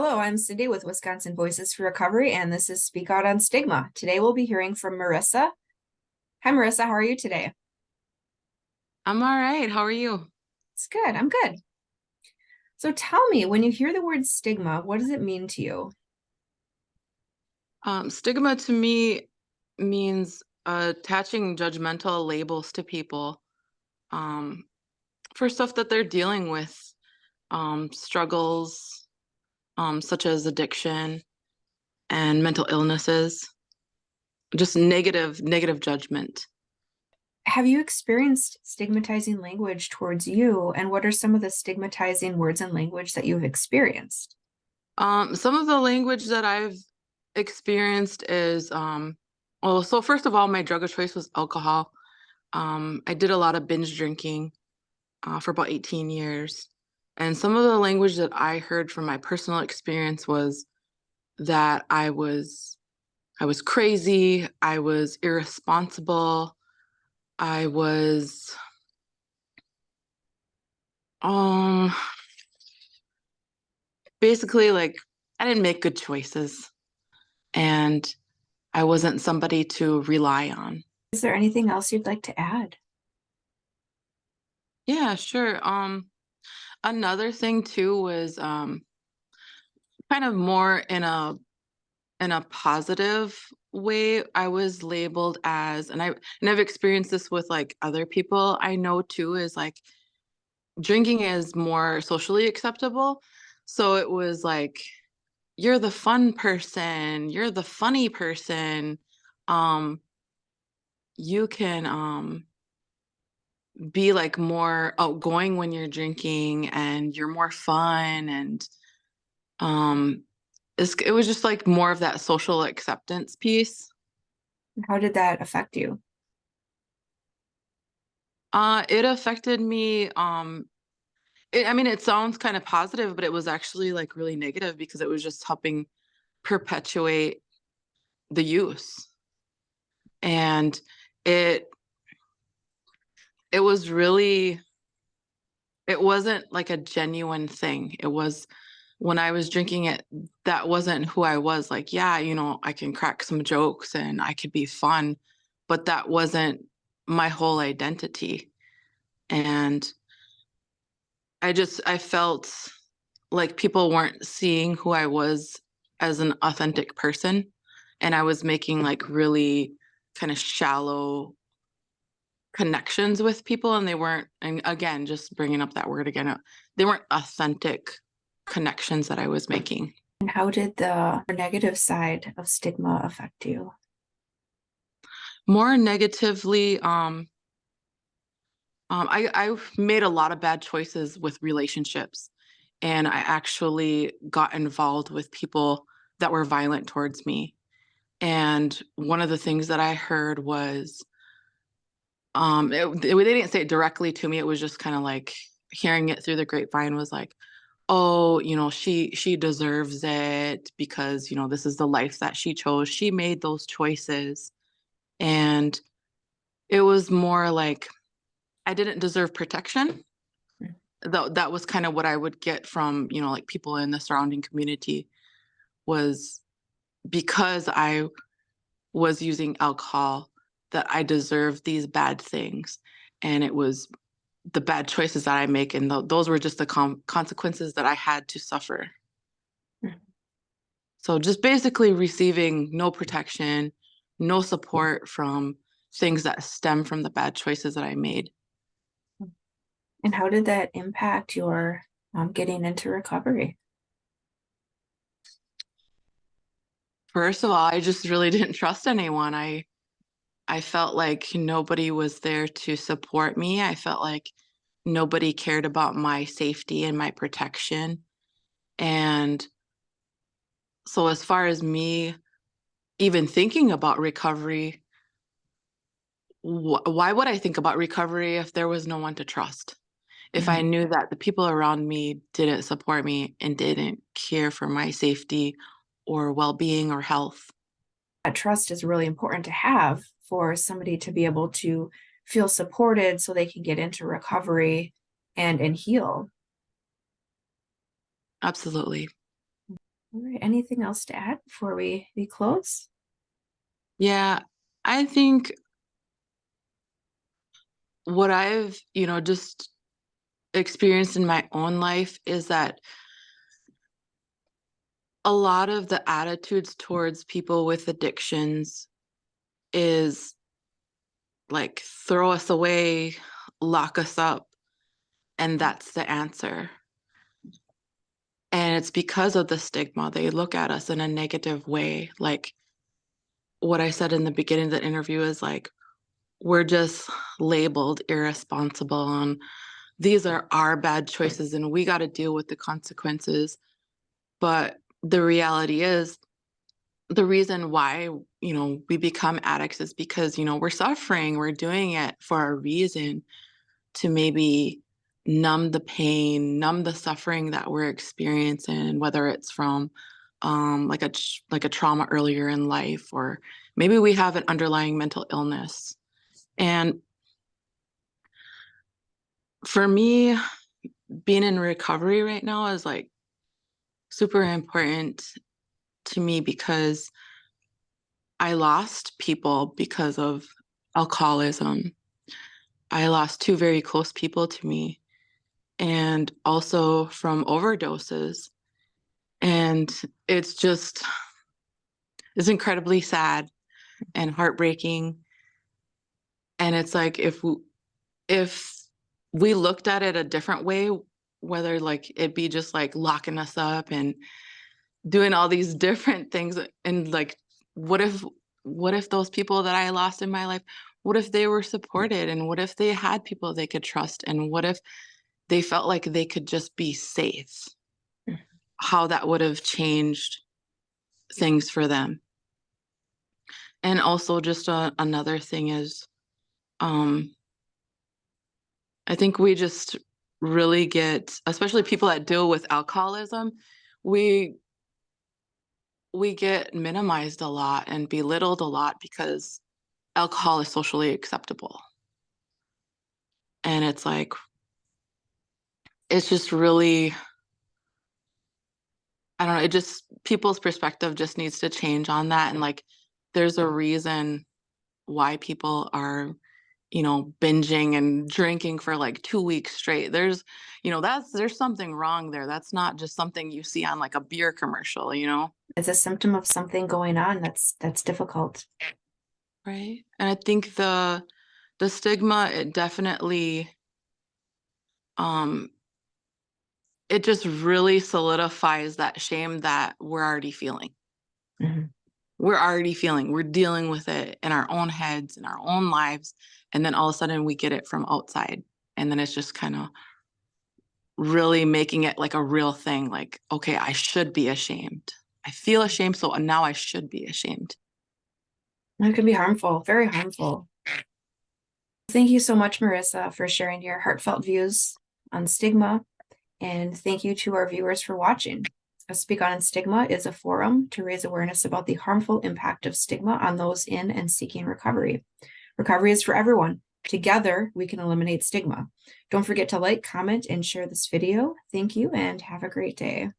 Hello, I'm Cindy with Wisconsin Voices for Recovery, and this is Speak Out on Stigma. Today we'll be hearing from Marisa. Hi, Marisa. How are you today? I'm all right. How are you? It's good. I'm good. So tell me, when you hear the word stigma, what does it mean to you? Stigma to me means attaching judgmental labels to people um, for stuff that they're dealing with, struggles such as addiction and mental illnesses, just negative judgment. Have you experienced stigmatizing language towards you, and what are some of the stigmatizing words and language that you've experienced? Some of the language that I've experienced is, well, so first of all, my drug of choice was alcohol. I did a lot of binge drinking for about 18 years. And some of the language that I heard from my personal experience was that I was crazy, I was irresponsible, I was um basically like I didn't make good choices and I wasn't somebody to rely on. Is there anything else you'd like to add? Yeah, sure. Another thing too was kind of more in a positive way. I was labeled as, and I've experienced this with like other people I know too, is like drinking is more socially acceptable. So it was like, you're the fun person, you're the funny person. Um, you can be like more outgoing when you're drinking and you're more fun and um it was just like more of that social acceptance piece. How did that affect you? It affected me. I mean, it sounds kind of positive, but it was actually like really negative because it was just helping perpetuate the use. And it it was really it wasn't like a genuine thing. It was when I was drinking it, that wasn't who I was. Like, yeah, I can crack some jokes and I could be fun, but that wasn't my whole identity. And I felt like people weren't seeing who I was as an authentic person. And I was making like really kind of shallow connections with people. And they weren't, and again, just bringing up that word again, they weren't authentic connections that I was making. And how did the negative side of stigma affect you? More negatively, I've made a lot of bad choices with relationships. And I actually got involved with people that were violent towards me. And one of the things that I heard was, they didn't say it directly to me. It was just kind of like hearing it through the grapevine was like, oh, she deserves it because, this is the life that she chose. She made those choices. And it was more like I didn't deserve protection. Though that was kind of what I would get from, like people in the surrounding community was because I was using alcohol that I deserved these bad things. And it was the bad choices that I make. And those were just the consequences that I had to suffer. So just basically receiving no protection, no support from things that stem from the bad choices that I made. And how did that impact your getting into recovery? First of all, I just really didn't trust anyone. I felt like nobody was there to support me. I felt like nobody cared about my safety and my protection. And so, as far as me even thinking about recovery, why would I think about recovery if there was no one to trust? If I Mhm. knew that the people around me didn't support me and didn't care for my safety or well being or health. That trust is really important to have for somebody to be able to feel supported so they can get into recovery and heal. Absolutely. All right, anything else to add before we close? Yeah, I think what I've, just experienced in my own life is that a lot of the attitudes towards people with addictions is like throw us away, lock us up, and that's the answer. And it's because of the stigma. They look at us in a negative way. Like what I said in the beginning of the interview is like, we're just labeled irresponsible and these are our bad choices and we got to deal with the consequences. But the reality is, the reason why, we become addicts is because, we're suffering. We're doing it for a reason to maybe numb the pain, numb the suffering that we're experiencing, whether it's from like a trauma earlier in life, or maybe we have an underlying mental illness. And for me, being in recovery right now is like super important to me because I lost people because of alcoholism. I lost two very close people to me, and also from overdoses. And it's just, it's incredibly sad and heartbreaking. And it's like if we looked at it a different way, whether like it be just like locking us up and doing all these different things, and like what if what if those people that I lost in my life, what if they were supported, and what if they had people they could trust, and what if they felt like they could just be safe, how that would have changed things for them. And also just another thing is, um I think we just really get, especially people that deal with alcoholism, we we get minimized a lot and belittled a lot because alcohol is socially acceptable. And it's like, it's just really, I don't know, it just, people's perspective just needs to change on that. And like, there's a reason why people are, binging and drinking for like 2 weeks straight. There's something wrong there. That's not just something you see on like a beer commercial. It's a symptom of something going on that's difficult. Right. And I think the stigma, it definitely, um, it just really solidifies that shame that we're already feeling. Mhm. We're dealing with it in our own heads, in our own lives. And then all of a sudden we get it from outside. And then it's just kind of really making it like a real thing. Like, okay, I should be ashamed. I feel ashamed. So now I should be ashamed. It can be harmful, very harmful. Thank you so much, Marissa, for sharing your heartfelt views on stigma. And thank you to our viewers for watching. A Speak On Stigma is a forum to raise awareness about the harmful impact of stigma on those in and seeking recovery. Recovery is for everyone. Together, we can eliminate stigma. Don't forget to like, comment, and share this video. Thank you, and have a great day.